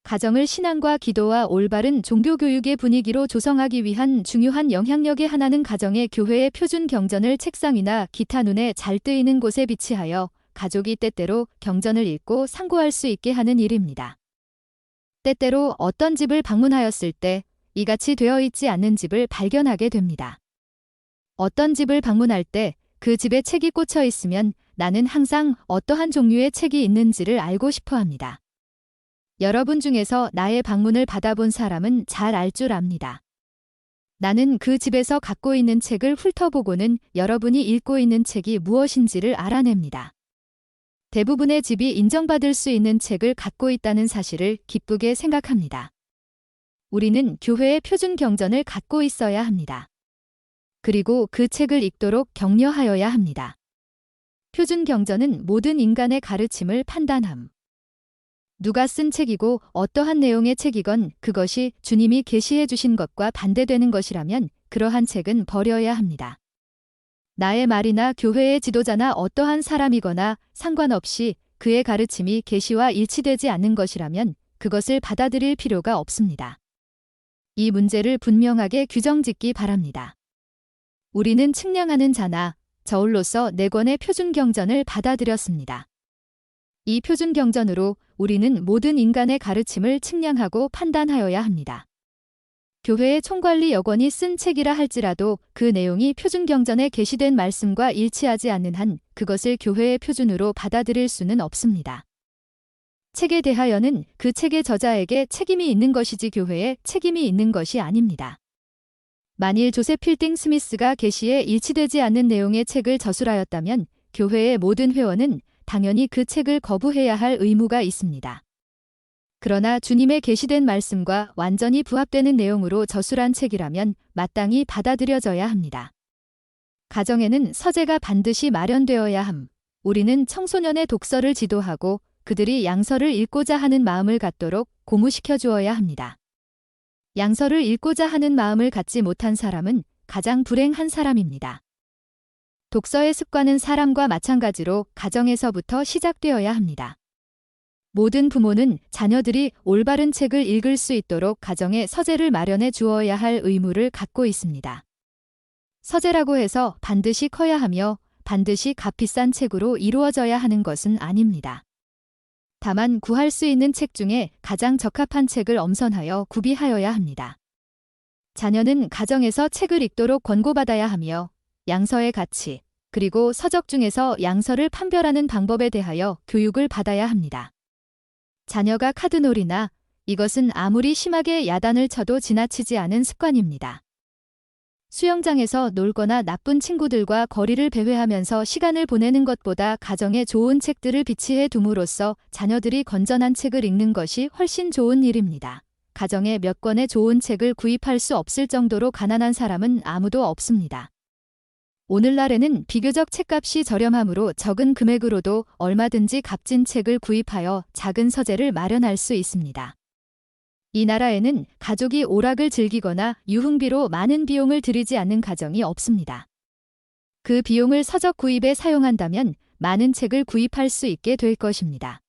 가정을 신앙과 기도와 올바른 종교교육의 분위기로 조성하기 위한 중요한 영향력의 하나는 가정의 교회의 표준 경전을 책상 위나 기타 눈에 잘 뜨이는 곳에 비치하여 가족이 때때로 경전을 읽고 상고할 수 있게 하는 일입니다. 때때로 어떤 집을 방문하였을 때 이같이 되어 있지 않는 집을 발견하게 됩니다. 어떤 집을 방문할 때 그 집에 책이 꽂혀 있으면 나는 항상 어떠한 종류의 책이 있는지를 알고 싶어 합니다. 여러분 중에서 나의 방문을 받아본 사람은 잘 알 줄 압니다. 나는 그 집에서 갖고 있는 책을 훑어보고는 여러분이 읽고 있는 책이 무엇인지를 알아냅니다. 대부분의 집이 인정받을 수 있는 책을 갖고 있다는 사실을 기쁘게 생각합니다. 우리는 교회의 표준 경전을 갖고 있어야 합니다. 그리고 그 책을 읽도록 격려하여야 합니다. 표준 경전은 모든 인간의 가르침을 판단함. 누가 쓴 책이고 어떠한 내용의 책이건 그것이 주님이 계시해 주신 것과 반대되는 것이라면 그러한 책은 버려야 합니다. 나의 말이나 교회의 지도자나 어떠한 사람이거나 상관없이 그의 가르침이 계시와 일치되지 않는 것이라면 그것을 받아들일 필요가 없습니다. 이 문제를 분명하게 규정짓기 바랍니다. 우리는 측량하는 자나 저울로서 4권의 표준 경전을 받아들였습니다. 이 표준 경전으로 우리는 모든 인간의 가르침을 측량하고 판단하여야 합니다. 교회의 총관리 여건이 쓴 책이라 할지라도 그 내용이 표준 경전에 게시된 말씀과 일치하지 않는 한 그것을 교회의 표준으로 받아들일 수는 없습니다. 책에 대하여는 그 책의 저자에게 책임이 있는 것이지 교회에 책임이 있는 것이 아닙니다. 만일 조셉 필딩 스미스가 계시에 일치되지 않는 내용의 책을 저술하였다면 교회의 모든 회원은 당연히 그 책을 거부해야 할 의무가 있습니다. 그러나 주님의 계시된 말씀과 완전히 부합되는 내용으로 저술한 책이라면 마땅히 받아들여져야 합니다. 가정에는 서재가 반드시 마련되어야 함. 우리는 청소년의 독서를 지도하고 그들이 양서를 읽고자 하는 마음을 갖도록 고무시켜 주어야 합니다. 양서를 읽고자 하는 마음을 갖지 못한 사람은 가장 불행한 사람입니다. 독서의 습관은 사람과 마찬가지로 가정에서부터 시작되어야 합니다. 모든 부모는 자녀들이 올바른 책을 읽을 수 있도록 가정에 서재를 마련해 주어야 할 의무를 갖고 있습니다. 서재라고 해서 반드시 커야 하며 반드시 값비싼 책으로 이루어져야 하는 것은 아닙니다. 다만 구할 수 있는 책 중에 가장 적합한 책을 엄선하여 구비하여야 합니다. 자녀는 가정에서 책을 읽도록 권고받아야 하며 양서의 가치, 그리고 서적 중에서 양서를 판별하는 방법에 대하여 교육을 받아야 합니다. 자녀가 카드놀이나 이것은 아무리 심하게 야단을 쳐도 지나치지 않은 습관입니다. 수영장에서 놀거나 나쁜 친구들과 거리를 배회하면서 시간을 보내는 것보다 가정에 좋은 책들을 비치해 둠으로써 자녀들이 건전한 책을 읽는 것이 훨씬 좋은 일입니다. 가정에 몇 권의 좋은 책을 구입할 수 없을 정도로 가난한 사람은 아무도 없습니다. 오늘날에는 비교적 책값이 저렴하므로 적은 금액으로도 얼마든지 값진 책을 구입하여 작은 서재를 마련할 수 있습니다. 이 나라에는 가족이 오락을 즐기거나 유흥비로 많은 비용을 들이지 않는 가정이 없습니다. 그 비용을 서적 구입에 사용한다면 많은 책을 구입할 수 있게 될 것입니다.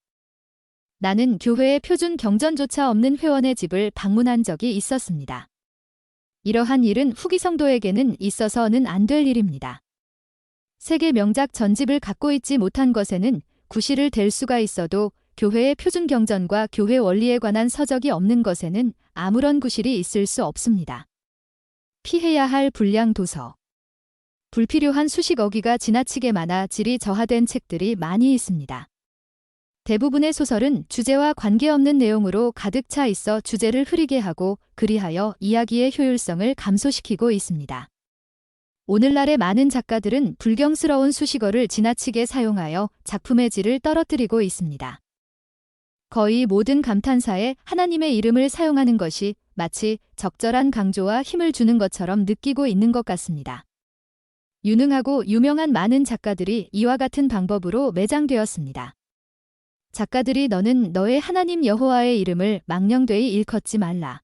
나는 교회의 표준 경전조차 없는 회원의 집을 방문한 적이 있었습니다. 이러한 일은 후기 성도에게는 있어서는 안 될 일입니다. 세계 명작 전집을 갖고 있지 못한 것에는 구실을 댈 수가 있어도 교회의 표준 경전과 교회 원리에 관한 서적이 없는 것에는 아무런 구실이 있을 수 없습니다. 피해야 할 불량 도서. 불필요한 수식 어기가 지나치게 많아 질이 저하된 책들이 많이 있습니다. 대부분의 소설은 주제와 관계없는 내용으로 가득 차 있어 주제를 흐리게 하고 그리하여 이야기의 효율성을 감소시키고 있습니다. 오늘날의 많은 작가들은 불경스러운 수식어를 지나치게 사용하여 작품의 질을 떨어뜨리고 있습니다. 거의 모든 감탄사에 하나님의 이름을 사용하는 것이 마치 적절한 강조와 힘을 주는 것처럼 느끼고 있는 것 같습니다. 유능하고 유명한 많은 작가들이 이와 같은 방법으로 매장되었습니다. 작가들이 너는 너의 하나님 여호와의 이름을 망령되이 일컫지 말라.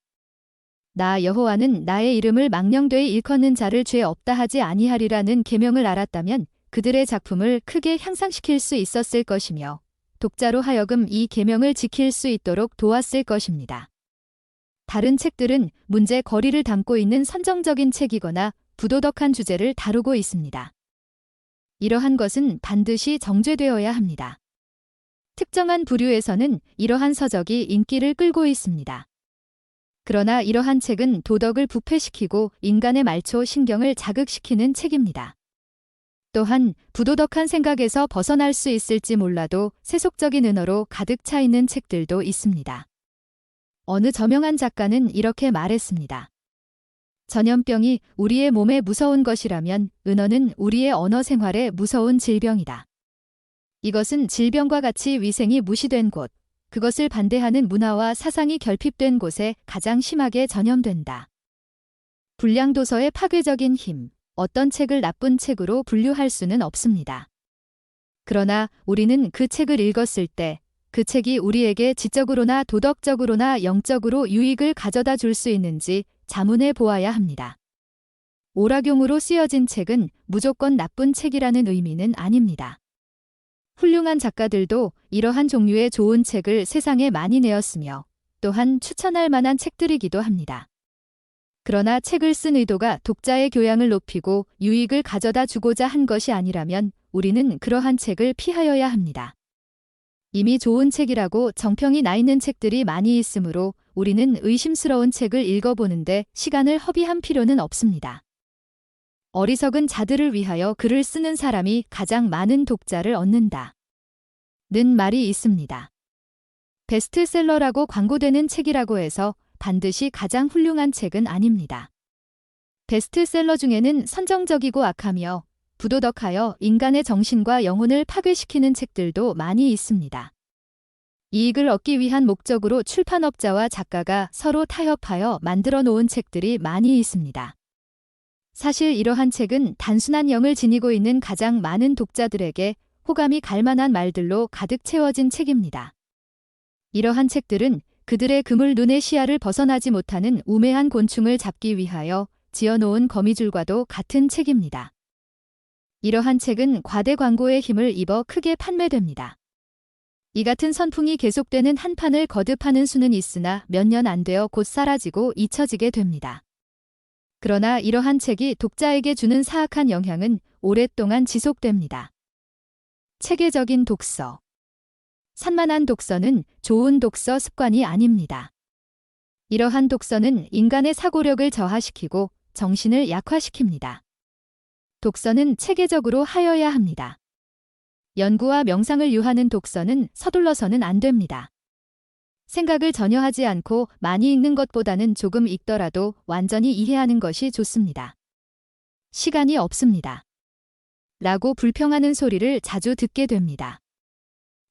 나 여호와는 나의 이름을 망령되이 일컫는 자를 죄 없다 하지 아니하리라는 계명을 알았다면 그들의 작품을 크게 향상시킬 수 있었을 것이며 독자로 하여금 이 계명을 지킬 수 있도록 도왔을 것입니다. 다른 책들은 문제 거리를 담고 있는 선정적인 책이거나 부도덕한 주제를 다루고 있습니다. 이러한 것은 반드시 정죄되어야 합니다. 특정한 부류에서는 이러한 서적이 인기를 끌고 있습니다. 그러나 이러한 책은 도덕을 부패시키고 인간의 말초 신경을 자극시키는 책입니다. 또한 부도덕한 생각에서 벗어날 수 있을지 몰라도 세속적인 은어로 가득 차 있는 책들도 있습니다. 어느 저명한 작가는 이렇게 말했습니다. 전염병이 우리의 몸에 무서운 것이라면 은어는 우리의 언어 생활에 무서운 질병이다. 이것은 질병과 같이 위생이 무시된 곳, 그것을 반대하는 문화와 사상이 결핍된 곳에 가장 심하게 전염된다. 불량 도서의 파괴적인 힘, 어떤 책을 나쁜 책으로 분류할 수는 없습니다. 그러나 우리는 그 책을 읽었을 때 그 책이 우리에게 지적으로나 도덕적으로나 영적으로 유익을 가져다 줄 수 있는지 자문해 보아야 합니다. 오락용으로 쓰여진 책은 무조건 나쁜 책이라는 의미는 아닙니다. 훌륭한 작가들도 이러한 종류의 좋은 책을 세상에 많이 내었으며 또한 추천할 만한 책들이기도 합니다. 그러나 책을 쓴 의도가 독자의 교양을 높이고 유익을 가져다 주고자 한 것이 아니라면 우리는 그러한 책을 피하여야 합니다. 이미 좋은 책이라고 정평이 나 있는 책들이 많이 있으므로 우리는 의심스러운 책을 읽어보는데 시간을 허비할 필요는 없습니다. 어리석은 자들을 위하여 글을 쓰는 사람이 가장 많은 독자를 얻는다. 는 말이 있습니다. 베스트셀러라고 광고되는 책이라고 해서 반드시 가장 훌륭한 책은 아닙니다. 베스트셀러 중에는 선정적이고 악하며 부도덕하여 인간의 정신과 영혼을 파괴시키는 책들도 많이 있습니다. 이익을 얻기 위한 목적으로 출판업자와 작가가 서로 타협하여 만들어 놓은 책들이 많이 있습니다. 사실 이러한 책은 단순한 영을 지니고 있는 가장 많은 독자들에게 호감이 갈 만한 말들로 가득 채워진 책입니다. 이러한 책들은 그들의 그물 눈의 시야를 벗어나지 못하는 우매한 곤충을 잡기 위하여 지어놓은 거미줄과도 같은 책입니다. 이러한 책은 과대 광고의 힘을 입어 크게 판매됩니다. 이 같은 선풍이 계속되는 한 판을 거듭하는 수는 있으나 몇 년 안 되어 곧 사라지고 잊혀지게 됩니다. 그러나 이러한 책이 독자에게 주는 사악한 영향은 오랫동안 지속됩니다. 체계적인 독서. 산만한 독서는 좋은 독서 습관이 아닙니다. 이러한 독서는 인간의 사고력을 저하시키고 정신을 약화시킵니다. 독서는 체계적으로 하여야 합니다. 연구와 명상을 유하는 독서는 서둘러서는 안 됩니다. 생각을 전혀 하지 않고 많이 읽는 것보다는 조금 읽더라도 완전히 이해하는 것이 좋습니다. 시간이 없습니다. 라고 불평하는 소리를 자주 듣게 됩니다.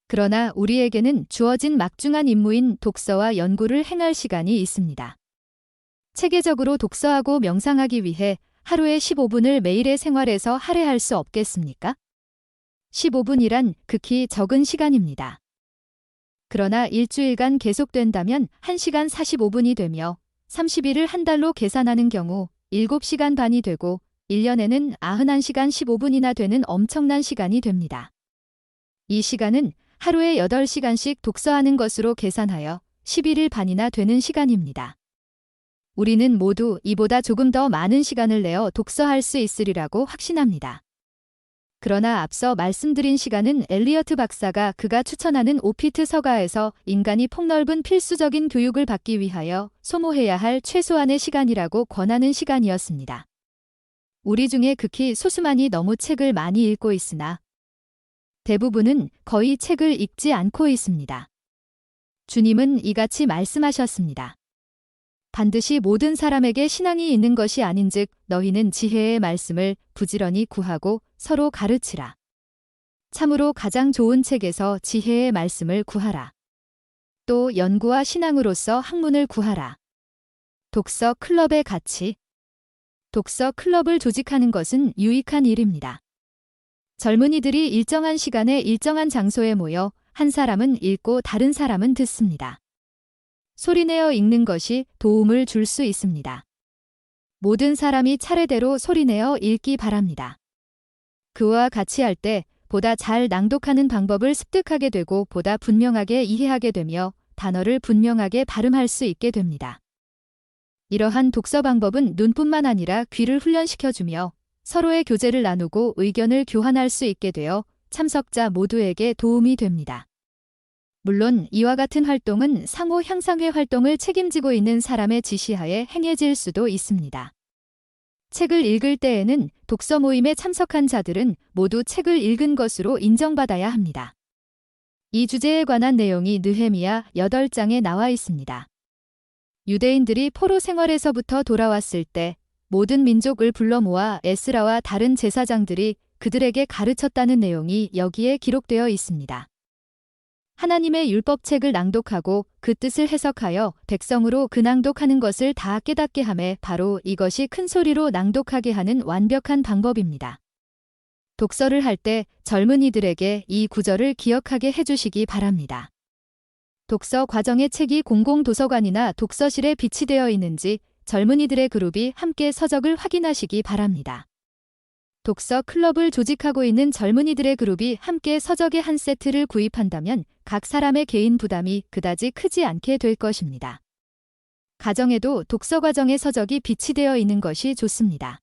그러나 우리에게는 주어진 막중한 임무인 독서와 연구를 행할 시간이 있습니다. 체계적으로 독서하고 명상하기 위해 하루에 15분을 매일의 생활에서 할애할 수 없겠습니까? 15분이란 극히 적은 시간입니다. 그러나 일주일간 계속된다면 1시간 45분이 되며 30일을 한 달로 계산하는 경우 7시간 반이 되고 1년에는 91시간 15분이나 되는 엄청난 시간이 됩니다. 이 시간은 하루에 8시간씩 독서하는 것으로 계산하여 11일 반이나 되는 시간입니다. 우리는 모두 이보다 조금 더 많은 시간을 내어 독서할 수 있으리라고 확신합니다. 그러나 앞서 말씀드린 시간은 엘리어트 박사가 그가 추천하는 오피트 서가에서 인간이 폭넓은 필수적인 교육을 받기 위하여 소모해야 할 최소한의 시간이라고 권하는 시간이었습니다. 우리 중에 극히 소수만이 너무 책을 많이 읽고 있으나 대부분은 거의 책을 읽지 않고 있습니다. 주님은 이같이 말씀하셨습니다. 반드시 모든 사람에게 신앙이 있는 것이 아닌즉 너희는 지혜의 말씀을 부지런히 구하고 서로 가르치라. 참으로 가장 좋은 책에서 지혜의 말씀을 구하라. 또 연구와 신앙으로서 학문을 구하라. 독서 클럽의 가치. 독서 클럽을 조직하는 것은 유익한 일입니다. 젊은이들이 일정한 시간에 일정한 장소에 모여 한 사람은 읽고 다른 사람은 듣습니다. 소리내어 읽는 것이 도움을 줄 수 있습니다. 모든 사람이 차례대로 소리내어 읽기 바랍니다. 그와 같이 할 때 보다 잘 낭독하는 방법을 습득하게 되고 보다 분명하게 이해하게 되며 단어를 분명하게 발음할 수 있게 됩니다. 이러한 독서 방법은 눈뿐만 아니라 귀를 훈련시켜주며 서로의 교제를 나누고 의견을 교환할 수 있게 되어 참석자 모두에게 도움이 됩니다. 물론 이와 같은 활동은 상호 향상회 활동을 책임지고 있는 사람의 지시하에 행해질 수도 있습니다. 책을 읽을 때에는 독서 모임에 참석한 자들은 모두 책을 읽은 것으로 인정받아야 합니다. 이 주제에 관한 내용이 느헤미야 8장에 나와 있습니다. 유대인들이 포로 생활에서부터 돌아왔을 때 모든 민족을 불러 모아 에스라와 다른 제사장들이 그들에게 가르쳤다는 내용이 여기에 기록되어 있습니다. 하나님의 율법책을 낭독하고 그 뜻을 해석하여 백성으로 그 낭독하는 것을 다 깨닫게 하매 바로 이것이 큰 소리로 낭독하게 하는 완벽한 방법입니다. 독서를 할 때 젊은이들에게 이 구절을 기억하게 해주시기 바랍니다. 독서 과정의 책이 공공도서관이나 독서실에 비치되어 있는지 젊은이들의 그룹이 함께 서적을 확인하시기 바랍니다. 독서 클럽을 조직하고 있는 젊은이들의 그룹이 함께 서적의 한 세트를 구입한다면 각 사람의 개인 부담이 그다지 크지 않게 될 것입니다. 가정에도 독서 과정의 서적이 비치되어 있는 것이 좋습니다.